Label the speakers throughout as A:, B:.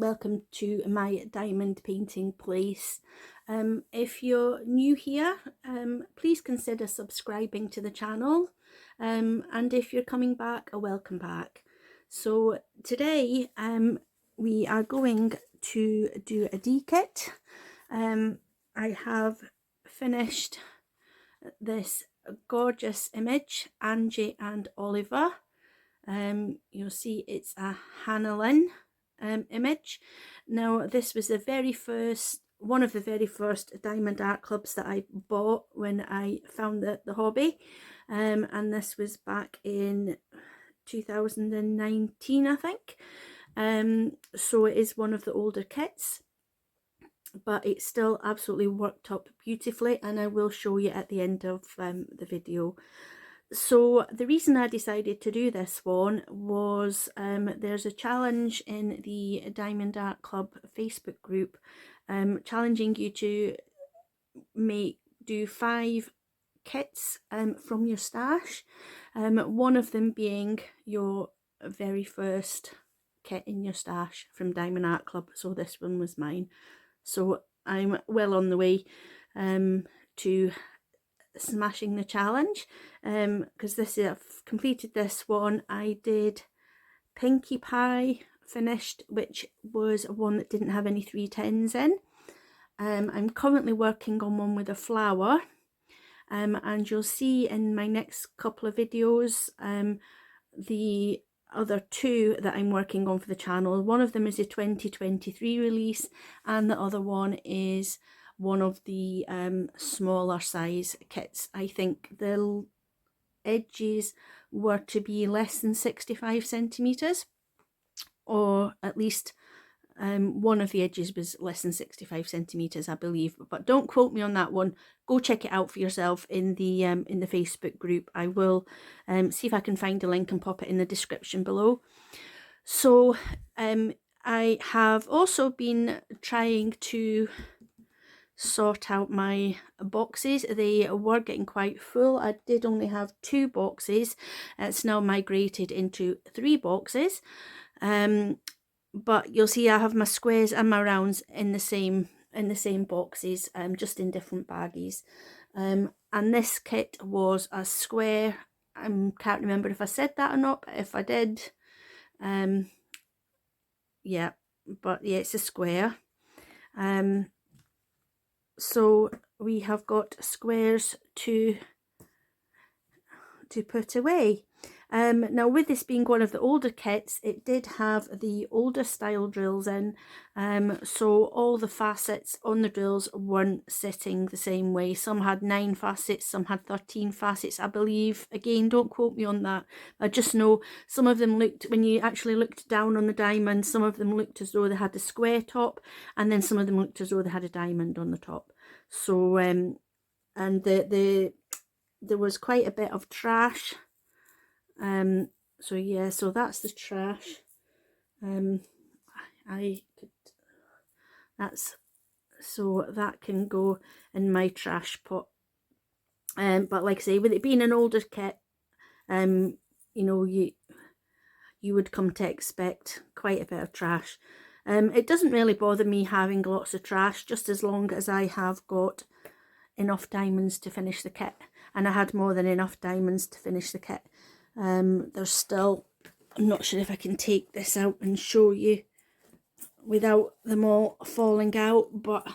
A: welcome to my diamond painting place. If you're new here, please consider subscribing to the channel, and if you're coming back, a welcome back. So today we are going to do a D-kit. I have finished this gorgeous image, Angie and Oliver. You'll see it's a Lynn image. Now this was one of the very first diamond art clubs that I bought when I found the hobby, and this was back in 2019, I think. So it is one of the older kits, but it's still absolutely worked up beautifully, and I will show you at the end of the video. So the reason I decided to do this one was there's a challenge in the Diamond Art Club Facebook group, challenging you to do 5 kits from your stash, one of them being your very first kit in your stash from Diamond Art Club. So this one was mine. So I'm well on the way to smashing the challenge, because I've completed this one. I did Pinkie Pie finished, which was one that didn't have any 310s in. I'm currently working on one with a flower, and you'll see in my next couple of videos the other 2 that I'm working on for the channel. One of them is a 2023 release, and the other one is one of the smaller size kits. I think the edges were to be less than 65 centimeters, or at least one of the edges was less than 65 centimeters, I believe, but don't quote me on that one. Go check it out for yourself in the Facebook group. I will see if I can find a link and pop it in the description below. So I have also been trying to sort out my boxes. They were getting quite full. I did only have 2 boxes. It's now migrated into 3 boxes. But you'll see I have my squares and my rounds in the same boxes, just in different baggies. And this kit was a square. I can't remember if I said that or not, but if I did, yeah, but yeah, it's a square. So we have got squares to put away. Now with this being one of the older kits, it did have the older style drills in, so all the facets on the drills weren't sitting the same way. Some had 9 facets, some had 13 facets, I believe. Again, don't quote me on that. I just know some of them looked, when you actually looked down on the diamond, some of them looked as though they had a square top, and then some of them looked as though they had a diamond on the top. So and there was quite a bit of trash. So yeah, so that's the trash. So that can go in my trash pot. But like I say, with it being an older kit, you know, you would come to expect quite a bit of trash. It doesn't really bother me having lots of trash, just as long as I have got enough diamonds to finish the kit, and I had more than enough diamonds to finish the kit. There's still, I'm not sure if I can take this out and show you without them all falling out, but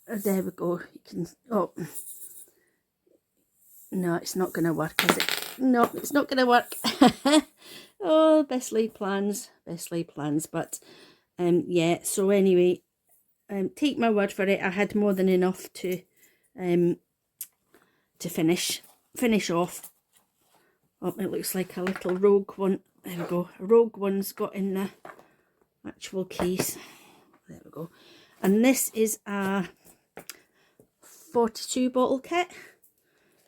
A: there we go. You can, oh no, it's not going to work, is it? No, it's not going to work. Oh, best laid plans, but yeah, so anyway, take my word for it, I had more than enough to finish off. Oh, it looks like a little rogue one. There we go. A rogue one's got in the actual case. There we go. And this is a 42 bottle kit.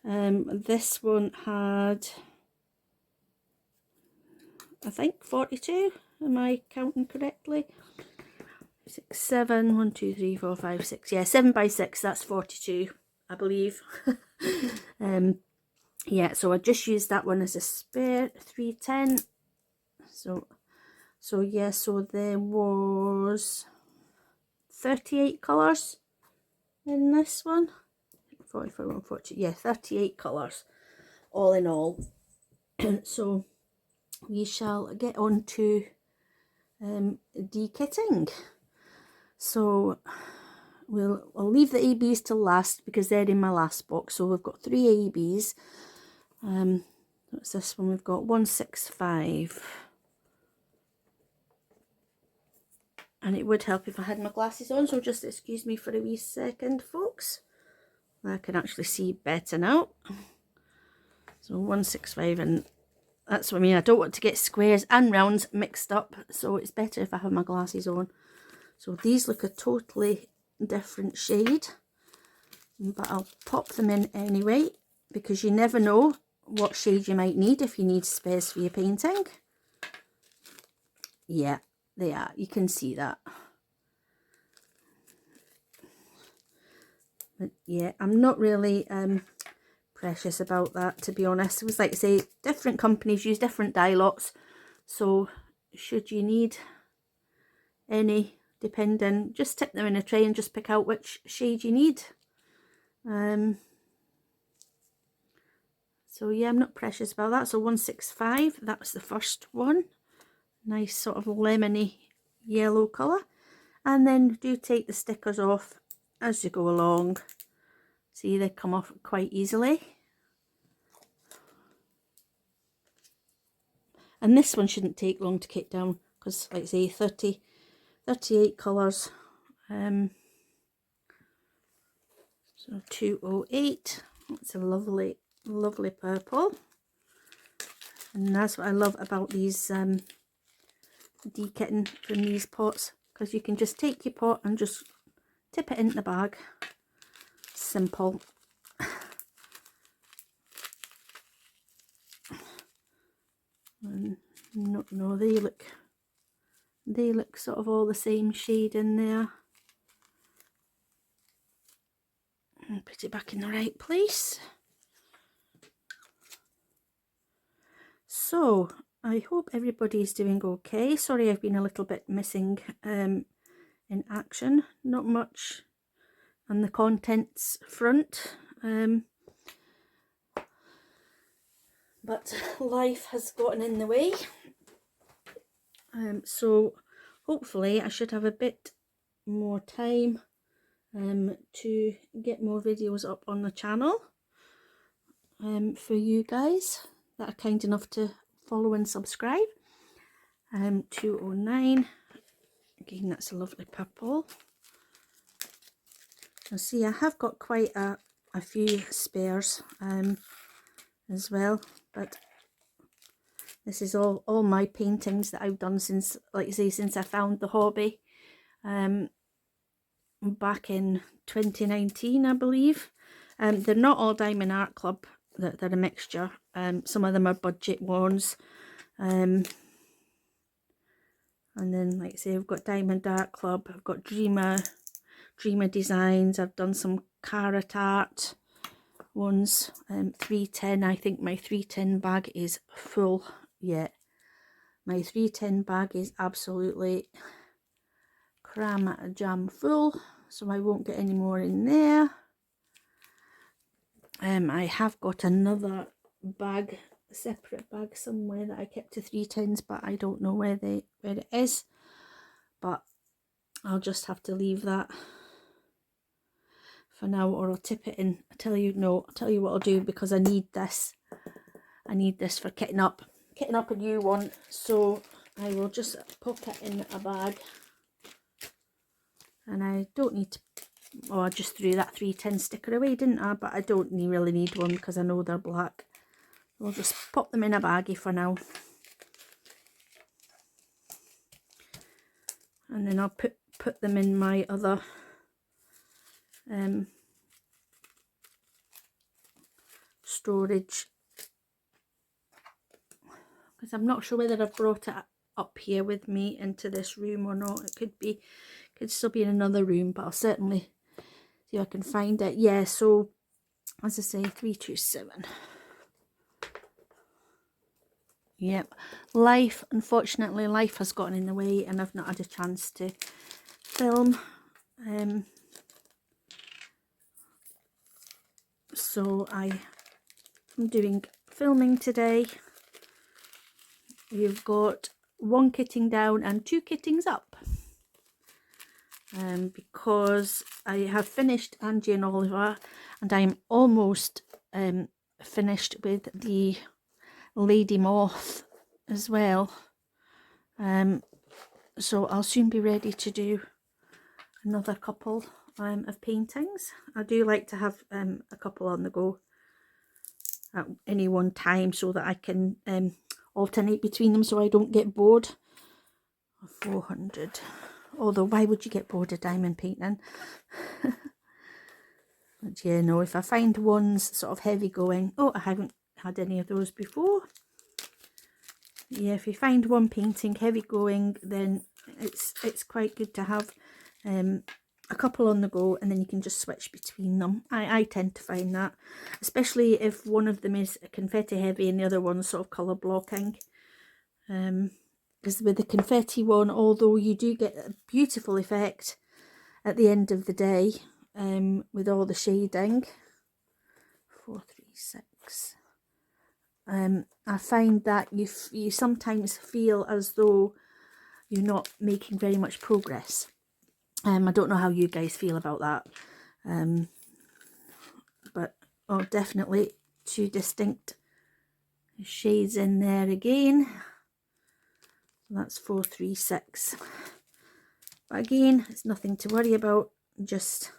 A: This one had, I think, 42. Am I counting correctly? 6, 7, 1, 2, 3, 4, 5, 6. Yeah, 7 by 6. That's 42, I believe. Yeah, so I just used that one as a spare 310. So So yeah, so there was 38 colours in this one. 44, 140, yeah, 38 colours all in all. So we shall get on to de-kitting. So I'll leave the ABs till last because they're in my last box. So we've got 3 ABs. What's this one? We've got 165. And it would help if I had my glasses on, so just excuse me for a wee second, folks. I can actually see better now. So 165, and that's what I mean. I don't want to get squares and rounds mixed up, so it's better if I have my glasses on. So these look a totally different shade, but I'll pop them in anyway, because you never know what shade you might need if you need spares for your painting. Yeah, they are. You can see that. But yeah, I'm not really precious about that, to be honest. It was like I say, different companies use different dye lots, so should you need any, depending, just tip them in a tray and just pick out which shade you need. So yeah, I'm not precious about that. So 165, that's the first one. Nice sort of lemony yellow colour. And then do take the stickers off as you go along. See, they come off quite easily. And this one shouldn't take long to kit down, because like I say, 38 colours. So 208. It's a lovely, lovely purple. And that's what I love about these de-kitting from these pots, because you can just take your pot and just tip it into the bag. Simple. And no, they look sort of all the same shade in there. And put it back in the right place. So I hope everybody's doing okay. Sorry, I've been a little bit missing in action. Not much on the contents front. But life has gotten in the way. So hopefully I should have a bit more time to get more videos up on the channel for you guys that are kind enough to follow and subscribe. 209, again, that's a lovely purple. You'll see I have got quite a few spares as well, but this is all my paintings that I've done since, like I say, since I found the hobby back in 2019, I believe. They're not all Diamond Art Club, they're a mixture. Some of them are budget ones, and then like I say, I've got Diamond Art Club, I've got Dreamer Designs, I've done some Carrot Art ones. 310, I think my 310 bag is full yet. My 310 bag is absolutely cram jam full, so I won't get any more in there. I have got another bag, a separate bag somewhere that I kept to 310s, but I don't know where it is. But I'll just have to leave that for now, or I'll tip it in. I'll tell you what I'll do, because I need this. I need this for kitting up a new one. So I will just pop it in a bag. And I don't need to, oh, I just threw that 310 sticker away, didn't I? But I don't really need one because I know they're black. I'll just pop them in a baggie for now. And then I'll put them in my other storage, because I'm not sure whether I've brought it up here with me into this room or not. It could still be in another room, but I'll certainly see if I can find it. Yeah, so as I say, 327. Yep, life, unfortunately, life has gotten in the way and I've not had a chance to film. So I am doing filming today. You've got 1 kitting down and 2 kittings up. Because I have finished Angie and Oliver, and I'm almost finished with the Lady Moth as well. So I'll soon be ready to do another couple of paintings. I do like to have a couple on the go at any one time so that I can alternate between them so I don't get bored. 400. Although, why would you get bored of diamond painting? But yeah, no, if I find ones sort of heavy going, oh, I haven't had any of those before. Yeah, if you find one painting heavy going, then it's quite good to have a couple on the go, and then you can just switch between them. I tend to find that, especially if one of them is confetti heavy and the other one's sort of colour blocking. Because with the confetti one, although you do get a beautiful effect at the end of the day with all the shading. 436. I find that you sometimes feel as though you're not making very much progress. I don't know how you guys feel about that, but oh, definitely 2 distinct shades in there again. That's 436. But again, it's nothing to worry about. Just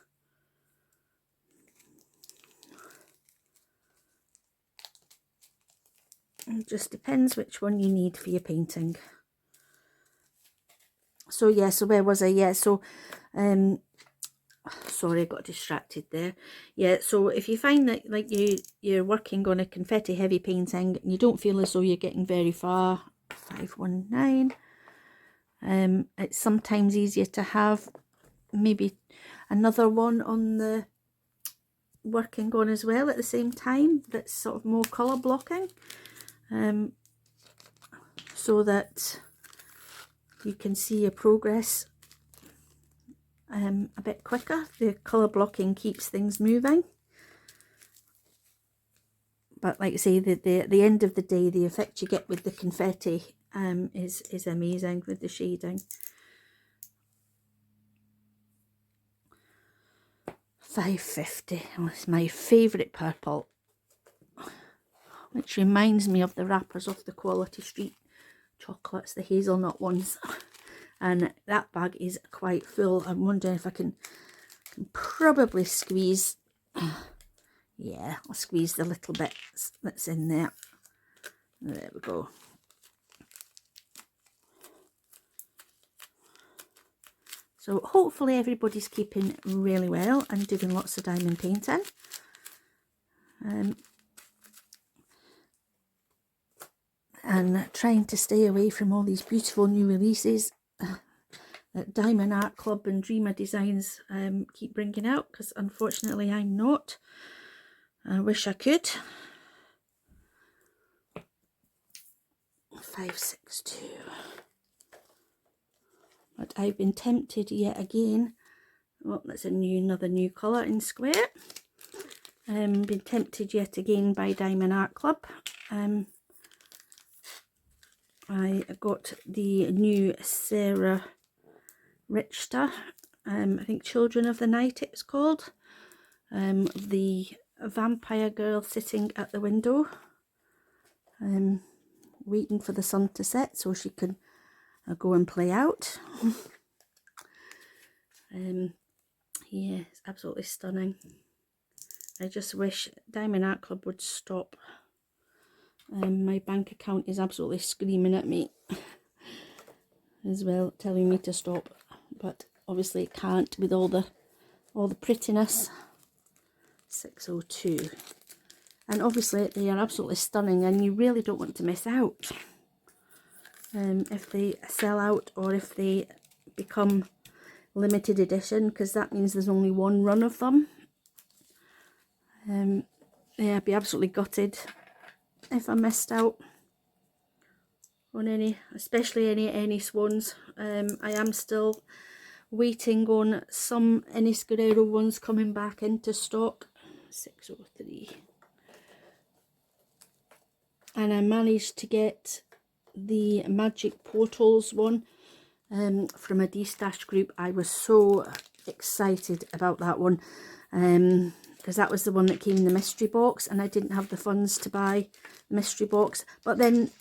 A: it just depends which one you need for your painting. So yeah, so where was I? Yeah, so sorry, I got distracted there. Yeah, so if you find that like you're working on a confetti heavy painting and you don't feel as though you're getting very far, 519, it's sometimes easier to have maybe another one on the working on as well at the same time that's sort of more colour blocking, so that you can see your progress a bit quicker. The colour blocking keeps things moving, but like I say, the end of the day, the effect you get with the confetti is amazing with the shading. 550 was my favourite purple, which reminds me of the wrappers of the Quality Street chocolates, the hazelnut ones. And that bag is quite full. I'm wondering if I can probably squeeze, yeah, I'll squeeze the little bits that's in there. There we go. So hopefully everybody's keeping really well and doing lots of diamond painting. And trying to stay away from all these beautiful new releases that Diamond Art Club and Dreamer Designs keep bringing out, because unfortunately I'm not. I wish I could. 562. But I've been tempted yet again. Oh, that's another new colour in square. Been tempted yet again by Diamond Art Club. I got the new Sarah Richter, I think Children of the Night it's called. The vampire girl sitting at the window, waiting for the sun to set so she can go and play out. Yeah, it's absolutely stunning. I just wish Diamond Art Club would stop. My bank account is absolutely screaming at me as well, telling me to stop, but obviously it can't with all the prettiness. 602. And obviously they are absolutely stunning, and you really don't want to miss out if they sell out or if they become limited edition, because that means there's only one run of them. Yeah, I'd be absolutely gutted if I missed out. on any, especially any swans. I am still waiting on some Ennis Guerrero ones coming back into stock. 603. And I managed to get the Magic Portals one from a D-Stash group. I was so excited about that one because that was the one that came in the mystery box, and I didn't have the funds to buy the mystery box. But then,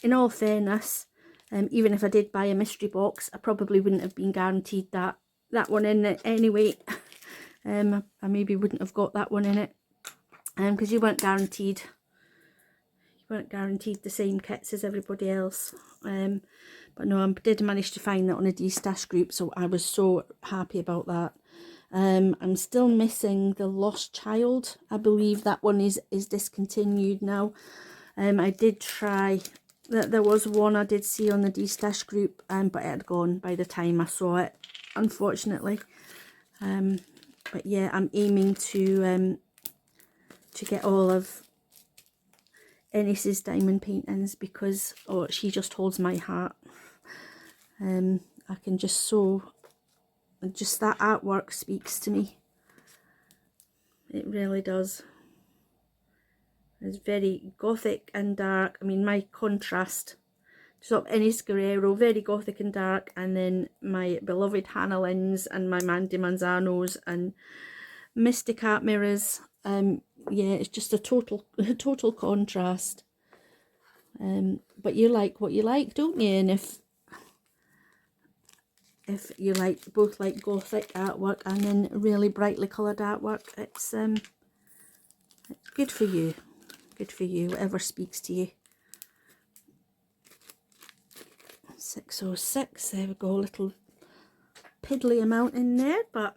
A: in all fairness, even if I did buy a mystery box, I probably wouldn't have been guaranteed that one in it anyway. I maybe wouldn't have got that one in it because you weren't guaranteed the same kits as everybody else. But no, I did manage to find that on a D-Stash group, so I was so happy about that. I'm still missing the Lost Child. I believe that one is discontinued now. I did try, there was one I did see on the D-Stash group, but it had gone by the time I saw it, unfortunately. But yeah, I'm aiming to get all of Ennis's diamond paintings because she just holds my heart. I can just that artwork speaks to me. It really does. It's very gothic and dark. I mean, my contrast, so Ennis Guerrero, very gothic and dark, and then my beloved Hannah Lynn's and my Mandy Manzano's and Mystic Art Mirrors. Yeah, it's just a total contrast. But you like what you like, don't you? And if you both like gothic artwork and then really brightly coloured artwork, it's good for you. Good for you, whatever speaks to you. 606, there we go, a little piddly amount in there, but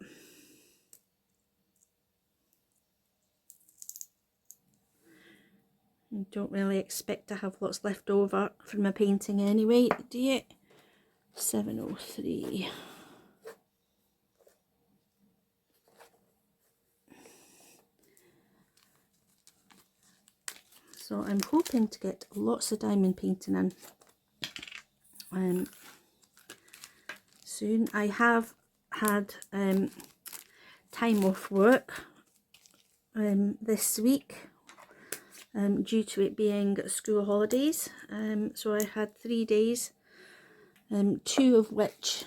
A: you don't really expect to have lots left over from a painting anyway, do you? 703. So I'm hoping to get lots of diamond painting in soon. I have had time off work this week due to it being school holidays. So I had 3 days, 2 of which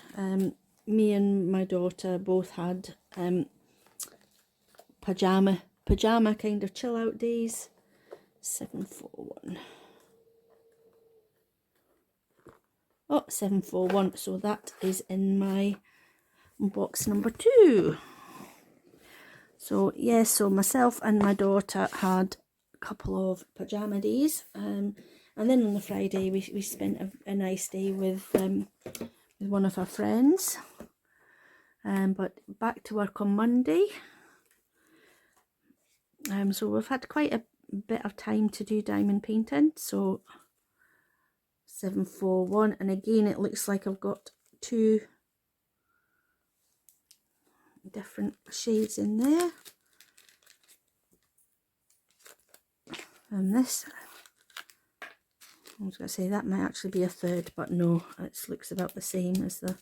A: me and my daughter both had pajama kind of chill out days. 741. Oh, 741. So that is in my box number 2. So yes, so myself and my daughter had a couple of pajama days, and then on the Friday we spent a nice day with one of our friends. But back to work on Monday. So we've had quite a bit of time to do diamond painting. So 741, and again it looks like I've got 2 different shades in there. And this, I was going to say that might actually be a 3rd, but no, it looks about the same as the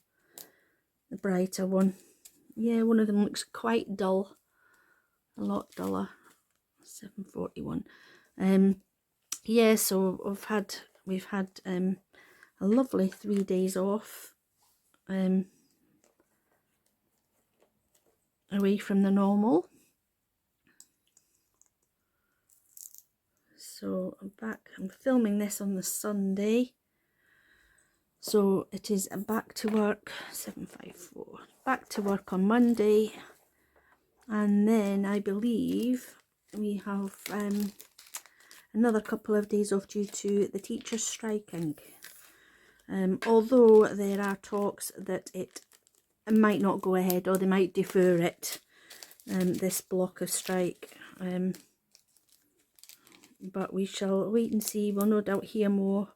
A: brighter one. Yeah, one of them looks quite dull, a lot duller. 741. Yeah, so we've had a lovely 3 days off, away from the normal. So I'm filming this on the Sunday, so it is back to work. 754, back to work on Monday, and then I believe we have another couple of days off due to the teachers striking. Although there are talks that it might not go ahead, or they might defer it, this block of strike. But we shall wait and see. We'll no doubt hear more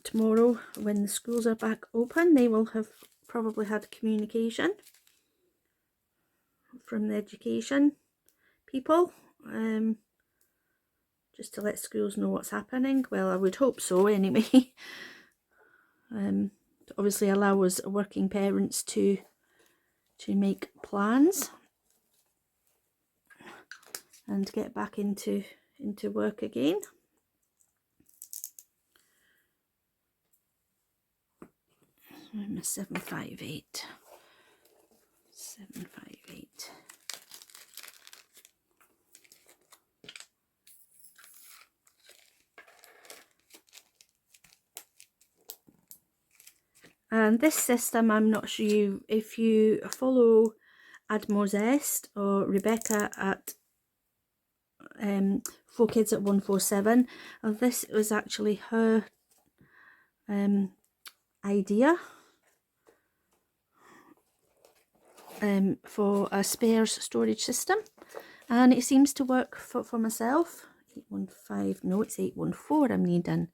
A: tomorrow when the schools are back open. They will have probably had communication from the education people, just to let schools know what's happening. Well, I would hope so anyway. To obviously allow us working parents to make plans and get back into work again. I'm a 758. 758. And this system, I'm not sure if you follow Admozest or Rebecca at 4Kids at 147. This was actually her idea for a spares storage system, and it seems to work for myself. 815, no, it's 814 I'm needing.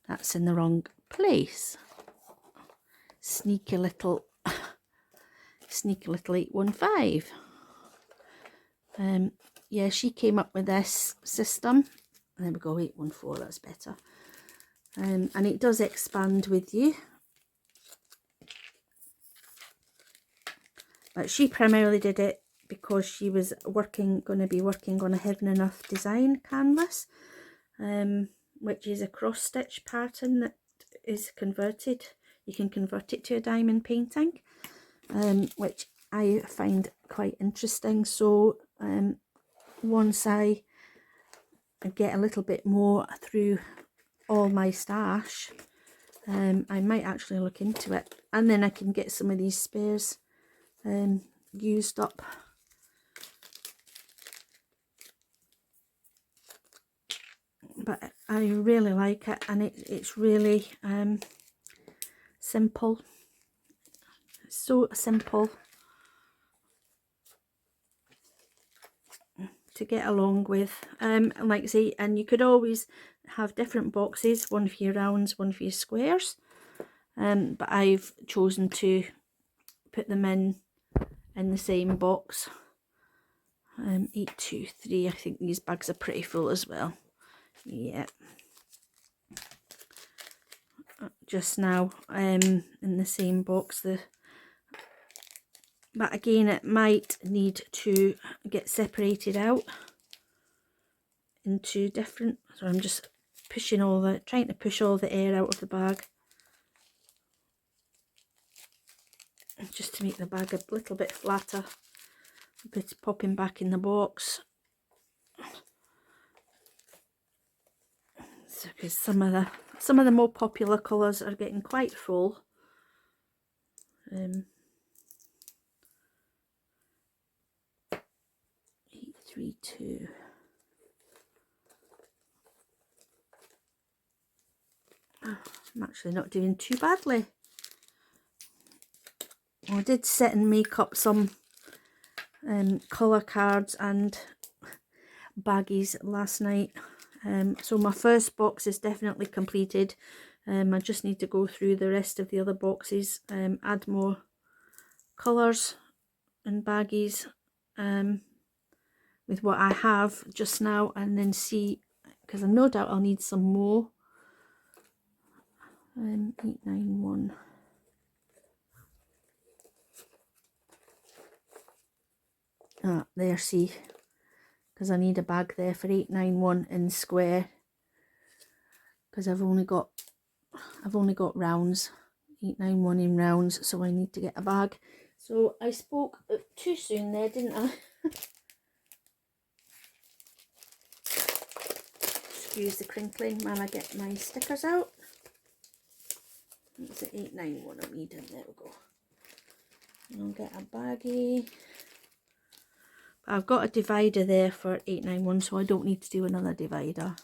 A: That's in the wrong place. Sneaky little 815. Yeah, she came up with this system. There we go, 814, that's better. And it does expand with you. But she primarily did it because she was going to be working on a Heaven and Earth design canvas, which is a cross stitch pattern that is converted. You can convert it to a diamond painting, which I find quite interesting. So once I get a little bit more through all my stash, I might actually look into it, and then I can get some of these spares used up. But I really like it, and it's really simple. So simple to get along with, like I say, and you could always have different boxes, one for your rounds, one for your squares, but I've chosen to put them in the same box. 823, I think these bags are pretty full as well. Yeah, just now in the same box. But again, it might need to get separated out into different, so I'm just trying to push all the air out of the bag, just to make the bag a little bit flatter. A bit popping back in the box. So, because some of the more popular colours are getting quite full. 832. Oh, I'm actually not doing too badly. Well, I did sit and make up some colour cards and baggies last night. So my first box is definitely completed. I just need to go through the rest of the other boxes, add more colours and baggies with what I have just now, and then see, because I no doubt I'll need some more. 891. Ah, there, see, because I need a bag there for 891 in square, because I've only got rounds, 891 in rounds, so I need to get a bag. So I spoke too soon there, didn't I? Excuse the crinkling while I get my stickers out. It's at 891 I'm needing. There we go. And I'll get a baggie. I've got a divider there for 891, so I don't need to do another divider.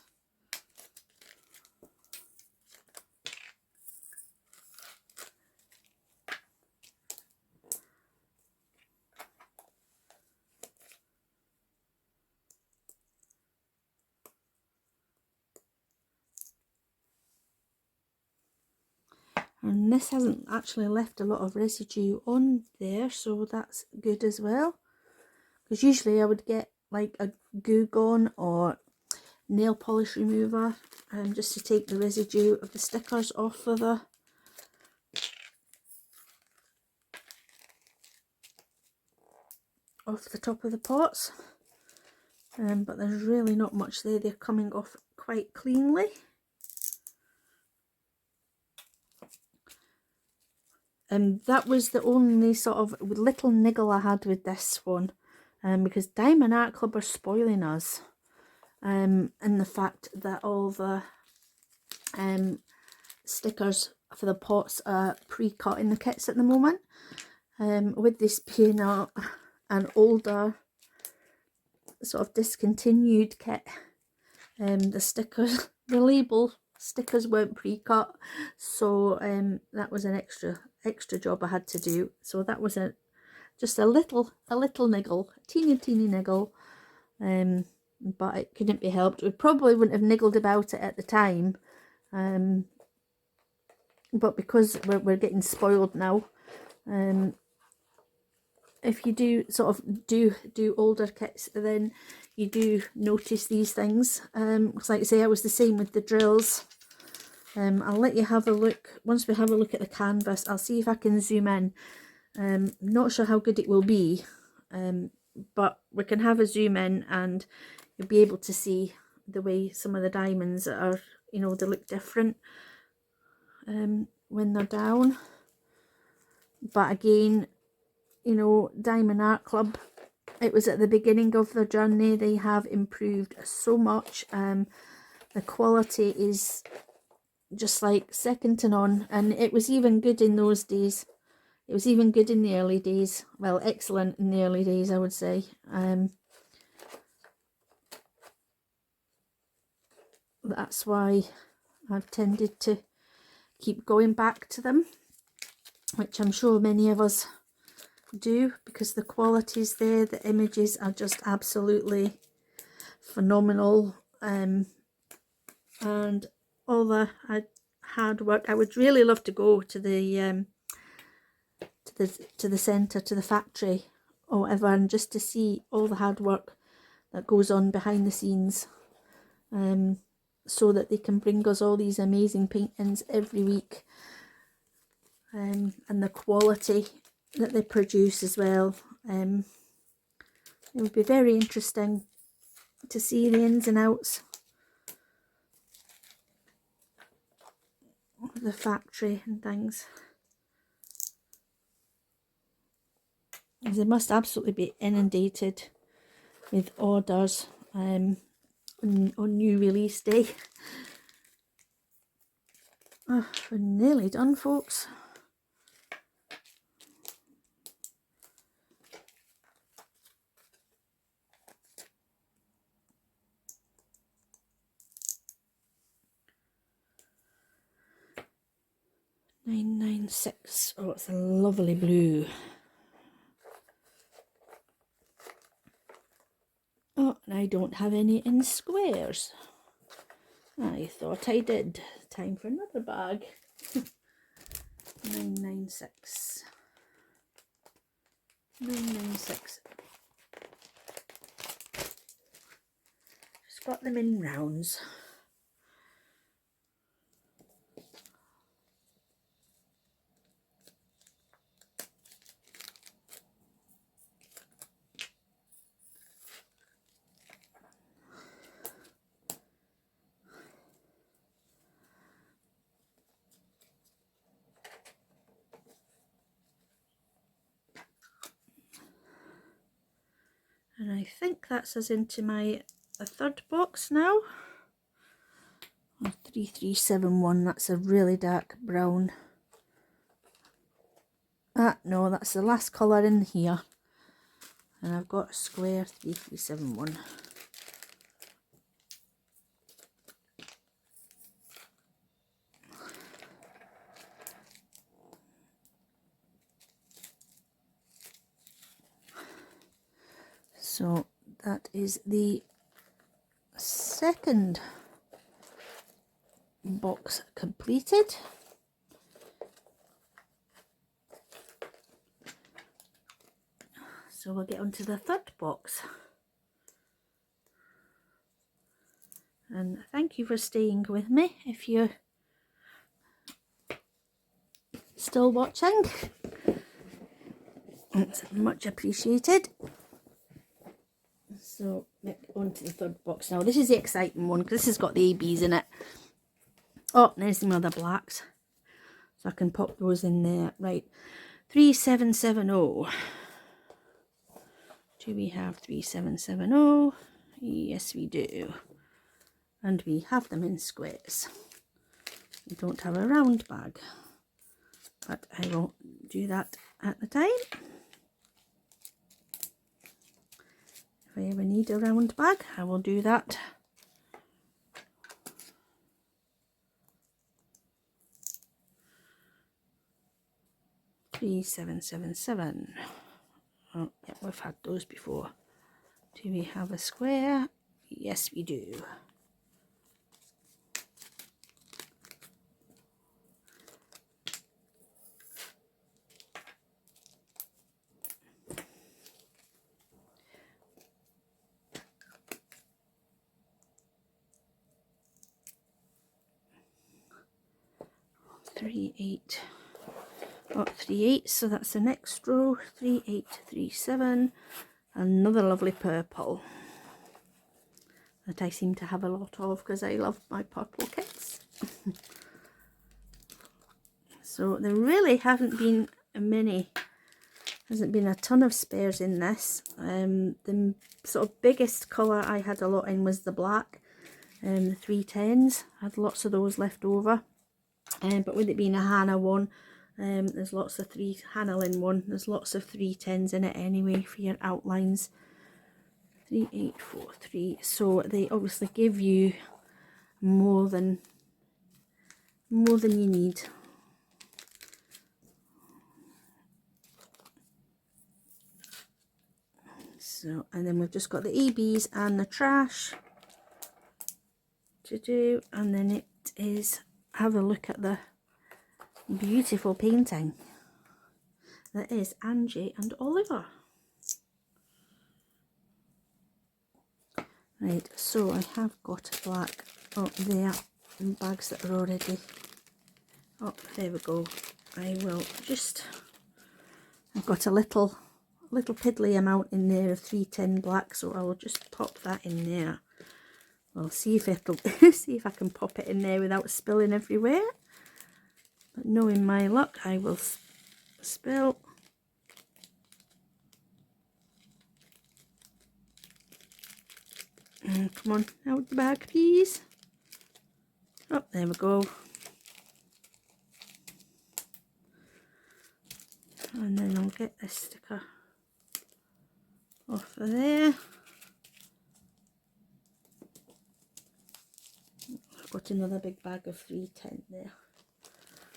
A: And this hasn't actually left a lot of residue on there, so that's good as well. Because usually I would get like a Goo Gone or nail polish remover, just to take the residue of the stickers off of the top of the pots. But there's really not much there. They're coming off quite cleanly. And that was the only sort of little niggle I had with this one, because Diamond Art Club are spoiling us, and the fact that all the stickers for the pots are pre-cut in the kits at the moment. With this being an older sort of discontinued kit, the stickers, the label stickers weren't pre-cut, so that was an extra job I had to do. So that was just a little niggle, teeny niggle, but it couldn't be helped. We probably wouldn't have niggled about it at the time, but because we're getting spoiled now, if you do sort of do older kits, then you do notice these things. Because like I say, I was the same with the drills. I'll let you have a look. Once we have a look at the canvas, I'll see if I can zoom in. Not sure how good it will be, but we can have a zoom in and you'll be able to see the way some of the diamonds are, you know, they look different when they're down. But again, you know, Diamond Art Club, it was at the beginning of their journey. They have improved so much. The quality is just like second to none, and it was even good in those days. It was even good in the early days. Well, excellent in the early days, I would say. That's why I've tended to keep going back to them, which I'm sure many of us do, because the quality's there, the images are just absolutely phenomenal, and all the hard work. I would really love to go to the centre, to the factory or whatever, and just to see all the hard work that goes on behind the scenes, so that they can bring us all these amazing paintings every week, and the quality that they produce as well. It would be very interesting to see the ins and outs of the factory and things. They must absolutely be inundated with orders on new release day. Oh, we're nearly done, folks. $9.96. Oh, it's a lovely blue. Oh, and I don't have any in squares. I thought I did. Time for another bag. $9.96. $9.96. Just got them in rounds. And I think that's us into my third box now. 3371, that's a really dark brown. Ah, no, that's the last colour in here. And I've got a square 3371. So that is the second box completed. So we'll get on to the third box. And thank you for staying with me if you're still watching. It's much appreciated. So on to the third box now. This is the exciting one because this has got the ABs in it. Oh, there's some other blacks. So I can pop those in there. Right. 3770. Do we have 3770? Yes, we do. And we have them in squares. We don't have a round bag, but I won't do that at the time. If I ever need a round bag, I will do that. $3,777. Oh, yeah, we've had those before. Do we have a square? Yes, we do. Three, 8. Oh, 3, 8. So that's the next row. 3, 8, 3, 7. Another lovely purple that I seem to have a lot of because I love my purple kits. So there really hasn't been a ton of spares in this. The sort of biggest colour I had a lot in was the black. The 310s, I had lots of those left over. But with it being a Hannah one, there's lots of Hannah Lynn one, there's lots of 310s in it anyway for your outlines. 3843. So they obviously give you more than you need. So, and then we've just got the ABs and the trash to do, and then it is have a look at the beautiful painting that is Angie and Oliver. Right, so I have got black up there in bags that are already up. There we go. I will just, I've got a little piddly amount in there of 310 black, so I will just pop that in there. I'll see if it'll see if I can pop it in there without spilling everywhere. But knowing my luck, I will spill. And come on, out the bag, please. Oh, there we go. And then I'll get this sticker off of there. I've got another big bag of 310 there.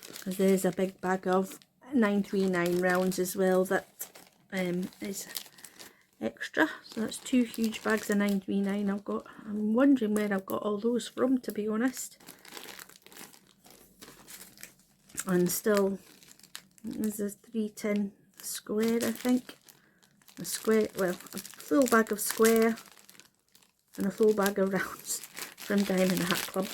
A: Because there's a big bag of 939 rounds as well that is extra. So that's 2 huge bags of 939 I've got. I'm wondering where I've got all those from, to be honest. And still, there's a 310 square, I think. A square, well, a full bag of square and a full bag of rounds from Diamond Hat Club.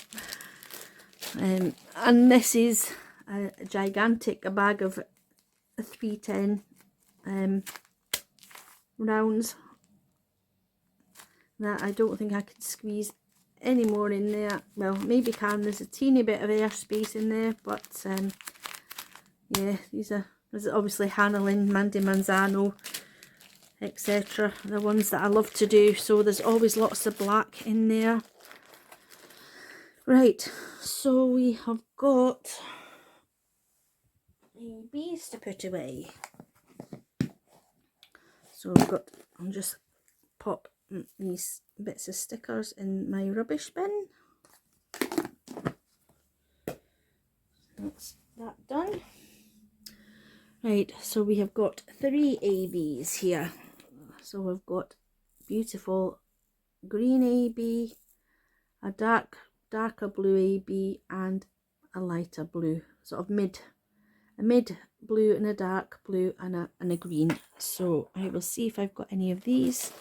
A: And this is a gigantic bag of 310 rounds that I don't think I could squeeze any more in there. Well, maybe can, there's a teeny bit of airspace in there, but yeah, there's obviously Hannah Lynn, Mandy Manzano, etc. The ones that I love to do, so there's always lots of black in there. Right, so we have got ABs to put away. So we've got, I'll just pop these bits of stickers in my rubbish bin. That's that done. Right, so we have got 3 ABs here. So we've got beautiful green AB, a darker blue AB, and a lighter blue, sort of a mid blue and a dark blue and a green. So I will see if I've got any of these.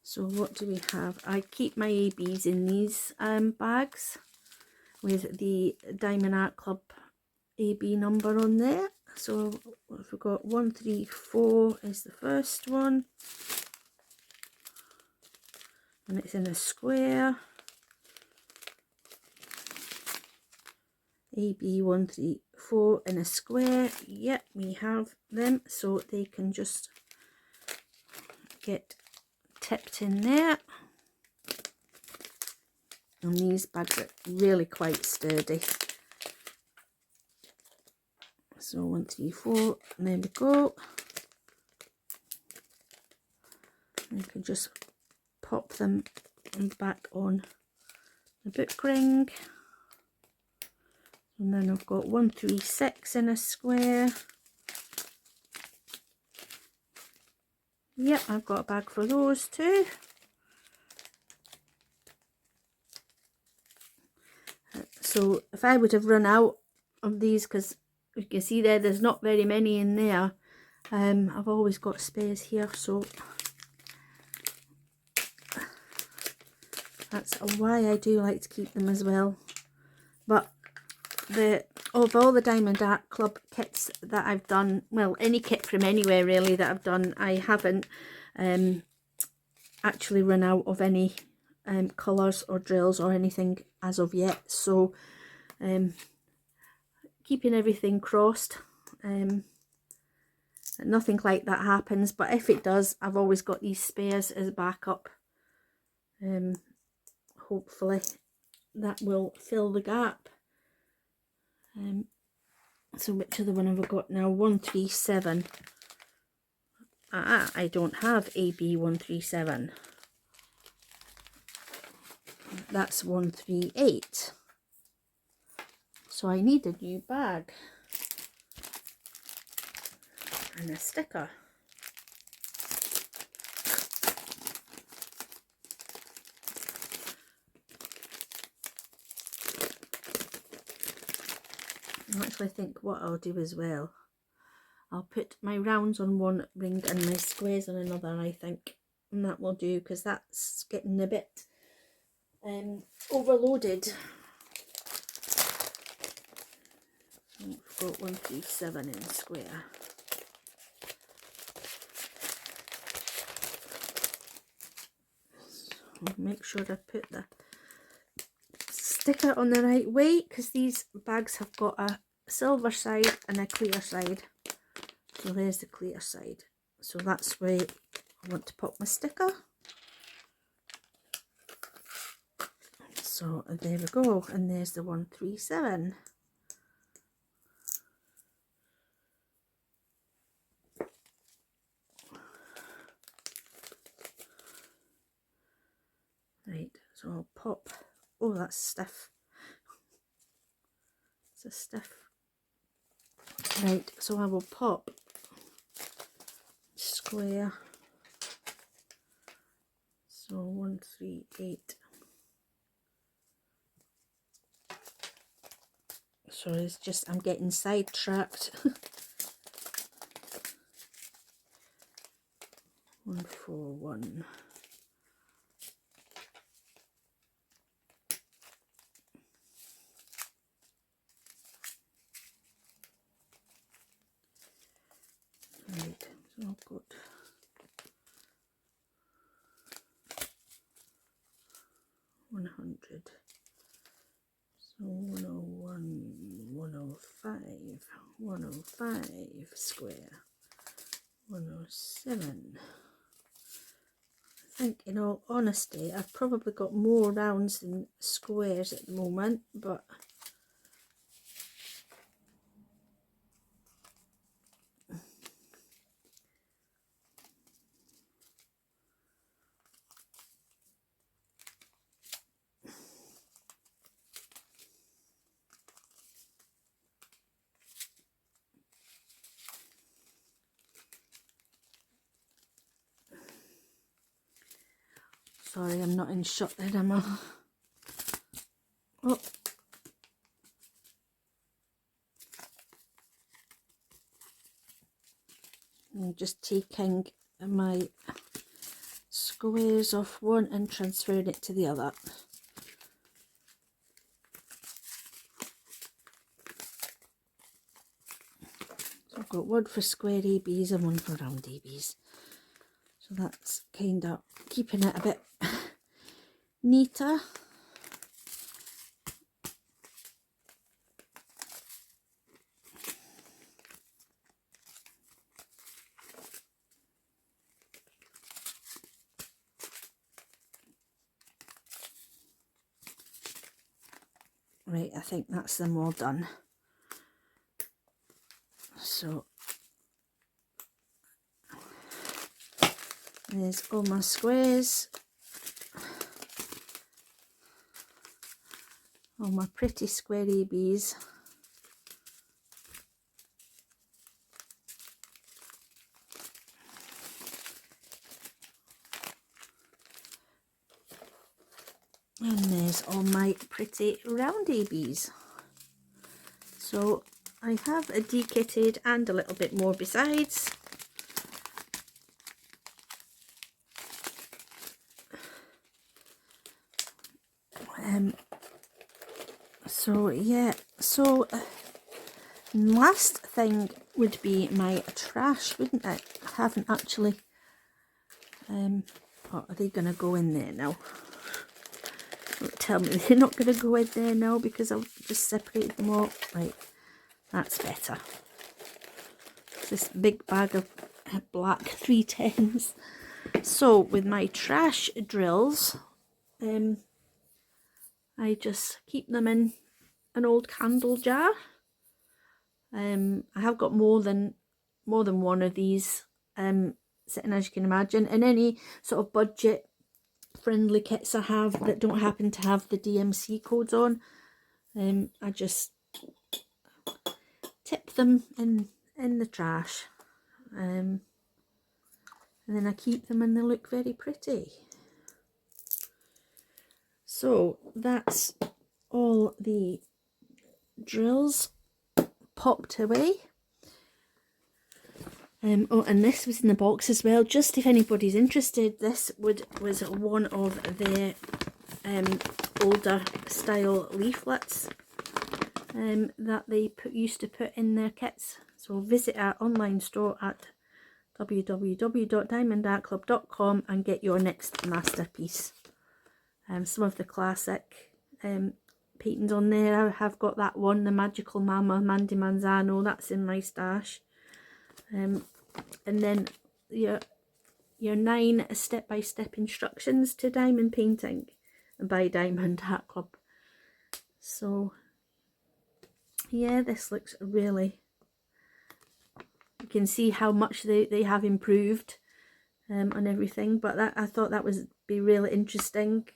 A: So what do we have? I keep my ABs in these bags with the Diamond Art Club AB number on there. So we've got 134 is the first one, and it's in a square. AB 134 in a square. Yep, we have them, so they can just get tipped in there. And these bags are really quite sturdy. So 134, and there we go. And you can just pop them back on the book ring. And then I've got 136 in a square. Yep, I've got a bag for those too. So if I would have run out of these, because you can see there's not very many in there, I've always got spares here, so that's why I do like to keep them as well. But of all the Diamond Art Club kits that I've done, well, any kit from anywhere really that I've done, I haven't actually run out of any colours or drills or anything as of yet. So keeping everything crossed, nothing like that happens, but if it does, I've always got these spares as backup. Hopefully that will fill the gap. So which other one have I got now? 137. I don't have AB 137. That's 138. So I need a new bag and a sticker. I actually think what I'll do as well, I'll put my rounds on one ring and my squares on another, I think, and that will do, because that's getting a bit overloaded. We've got 137 in square. So make sure I put the sticker on the right way, because these bags have got a silver side and a clear side. So there's the clear side, so that's where I want to pop my sticker. So there we go, and there's the 137. Right, so I'll pop. Oh, that's stiff. It's a stiff. Right, so I will pop square. So 138. So it's just, I'm getting sidetracked. 141. Right, so I've got 100. So 101, 105, 105 square, 107. I think, in all honesty, I've probably got more rounds than squares at the moment, but sorry, I'm not in shot there, am I? Oh. I'm just taking my squares off one and transferring it to the other. So I've got one for square ABs and one for round ABs. So that's kind of keeping it a bit neater. Right, I think that's them all done. So there's all my squares, all my pretty square ABs. And there's all my pretty round ABs. So I have a de-kitted and a little bit more besides. So yeah, so last thing would be my trash, wouldn't it? I haven't actually, oh, are they going to go in there now? Don't tell me they're not going to go in there now because I've just separated them all. Right, that's better. This big bag of black 310s. So with my trash drills, I just keep them in an old candle jar. I have got more than one of these sitting, as you can imagine, and any sort of budget friendly kits I have that don't happen to have the DMC codes on, I just tip them in the trash, and then I keep them and they look very pretty. So that's all the drills popped away. Oh, and this was in the box as well, just if anybody's interested. This was one of their older style leaflets that they used to put in their kits. So visit our online store at www.diamondartclub.com and get your next masterpiece. Some of the classic paintings on there. I have got that one, the Magical Mama, Mandy Manzano, that's in my stash. And then your 9 step-by-step instructions to diamond painting by Diamond Art Club. So yeah, this looks really, you can see how much they have improved on everything, but I thought that would be really interesting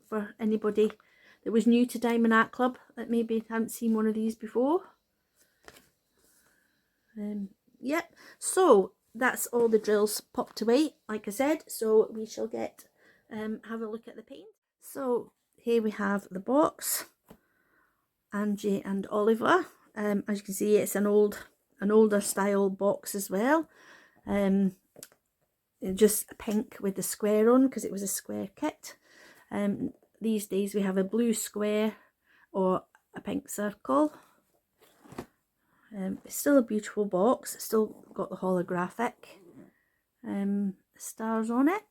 A: for anybody that was new to Diamond Art Club that maybe hadn't seen one of these before. Yep, so that's all the drills popped away, like I said. So we shall get have a look at the paint. So here we have the box, Angie and Oliver. As you can see, it's an older style box as well. Just pink with the square on because it was a square kit. These days we have a blue square or a pink circle. It's still a beautiful box. It's still got the holographic stars on it.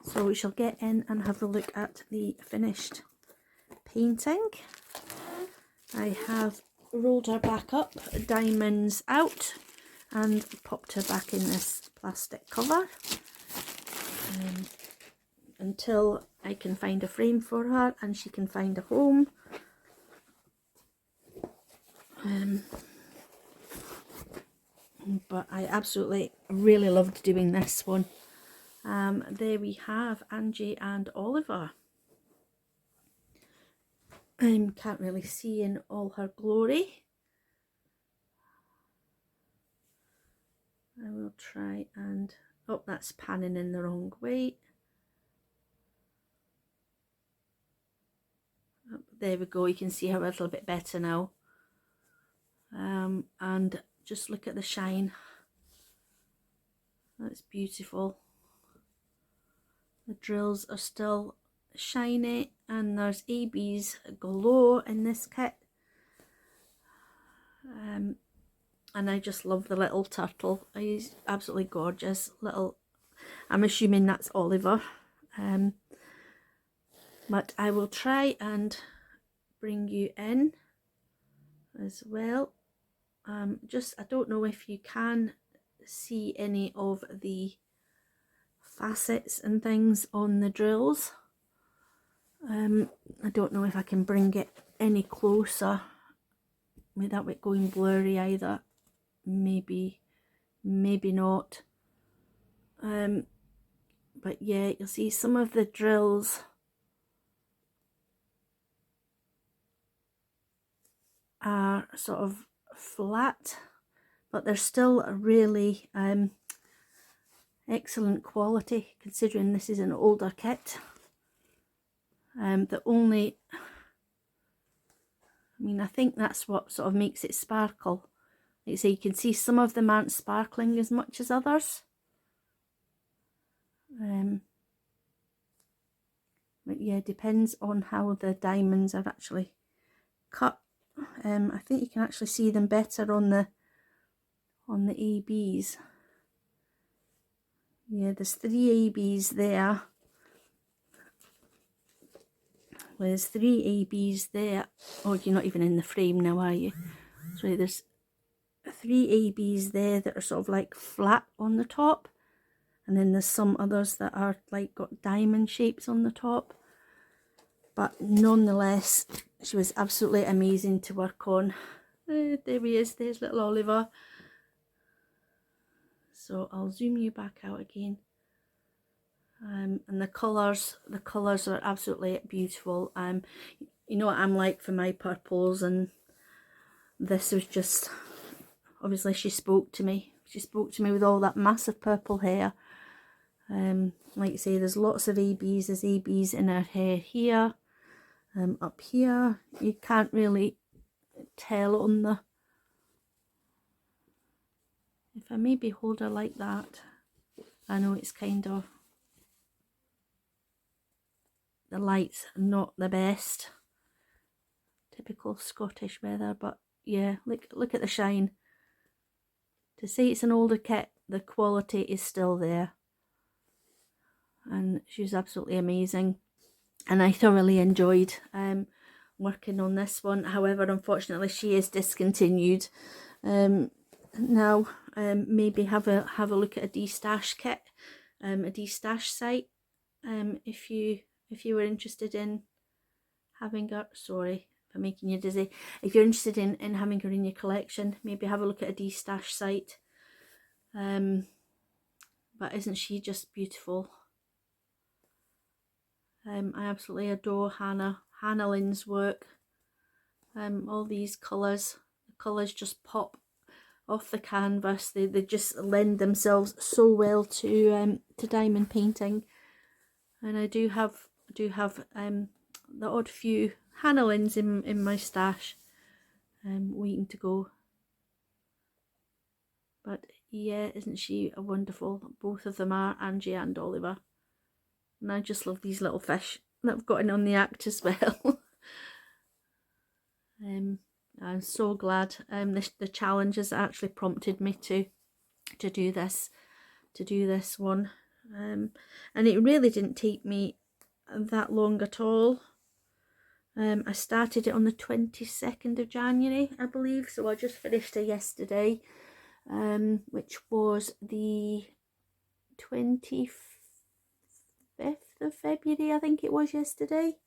A: So we shall get in and have a look at the finished painting. I have rolled her back up, diamonds out, and popped her back in this plastic cover until I can find a frame for her and she can find a home. But I absolutely really loved doing this one. There we have Angie and Oliver. Can't really see in all her glory. I will try and, oh, that's panning in the wrong way. Oh, there we go, you can see her a little bit better now. And just look at the shine. That's beautiful. The drills are still shiny, and there's ABs galore in this kit. And I just love the little turtle. He's absolutely gorgeous. Little, I'm assuming that's Oliver. But I will try and bring you in as well. I don't know if you can see any of the facets and things on the drills. I don't know if I can bring it any closer without it going blurry either. Maybe not. But yeah, you'll see some of the drills are sort of flat, but they're still a really excellent quality considering this is an older kit. I think that's what sort of makes it sparkle. Like I say, you can see some of them aren't sparkling as much as others. But yeah, depends on how the diamonds are actually cut. I think you can actually see them better on the ABs. Yeah, there's 3 ABs there. Well, there's 3 ABs there. Oh, you're not even in the frame now, are you? Sorry, there's 3 ABs there that are sort of like flat on the top. And then there's some others that are like got diamond shapes on the top. But nonetheless, she was absolutely amazing to work on. There he is, there's little Oliver. So I'll zoom you back out again. And the colours are absolutely beautiful. You know what I'm like for my purples, and this was just, obviously she spoke to me with all that massive purple hair. Like I say, there's lots of ABs. There's ABs in her hair here, up here. You can't really tell on the, if I maybe hold her like that, I know it's kind of, the light's not the best, typical Scottish weather, but yeah, look at the shine. To say it's an older kit, the quality is still there, and she's absolutely amazing, and I thoroughly enjoyed working on this one. However, unfortunately, she is discontinued. Now maybe have a look at a destash kit, a destash site, if you were interested in having her. Sorry for making you dizzy. If you're interested in having her in your collection, maybe have a look at a destash site. But isn't she just beautiful? I absolutely adore Hannah Lynn's work. All these colours, the colours just pop off the canvas. They just lend themselves so well to diamond painting. And I do have the odd few Hannah Lynn's in my stash, waiting to go. But yeah, isn't she a wonderful? Both of them are, Angie and Oliver. And I just love these little fish that I've got in on the act as well. I'm so glad the challenge has actually prompted me to do this one, and it really didn't take me that long at all. I started it on the 22nd of January, I believe, so I just finished it yesterday, which was the 25th of February, I think it was yesterday.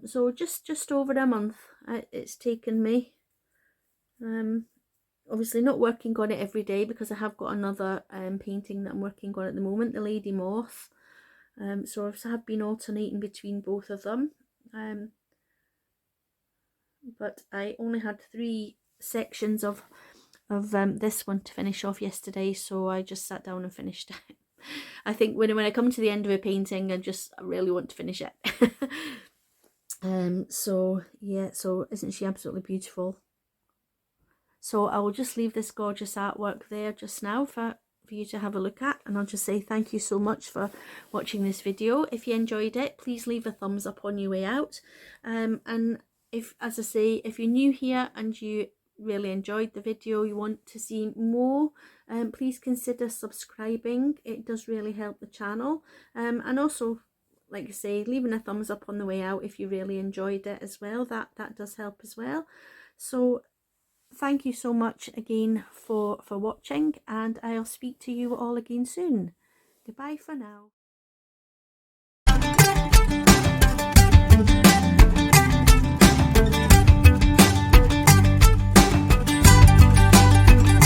A: So just over a month it's taken me. Obviously not working on it every day because I have got another painting that I'm working on at the moment, the Lady Moth. So I have been alternating between both of them. But I only had 3 sections of this one to finish off yesterday, so I just sat down and finished it. I think when I come to the end of a painting, I really want to finish it. So yeah, so isn't she absolutely beautiful? So I will just leave this gorgeous artwork there just now for for you to have a look at, and I'll just say thank you so much for watching this video. If you enjoyed it, please leave a thumbs up on your way out, and if, as I say, if you're new here and you really enjoyed the video, you want to see more, please consider subscribing. It does really help the channel, and also, like I say, leaving a thumbs up on the way out if you really enjoyed it as well. That does help as well. So thank you so much again for watching, and I'll speak to you all again soon. Goodbye for now.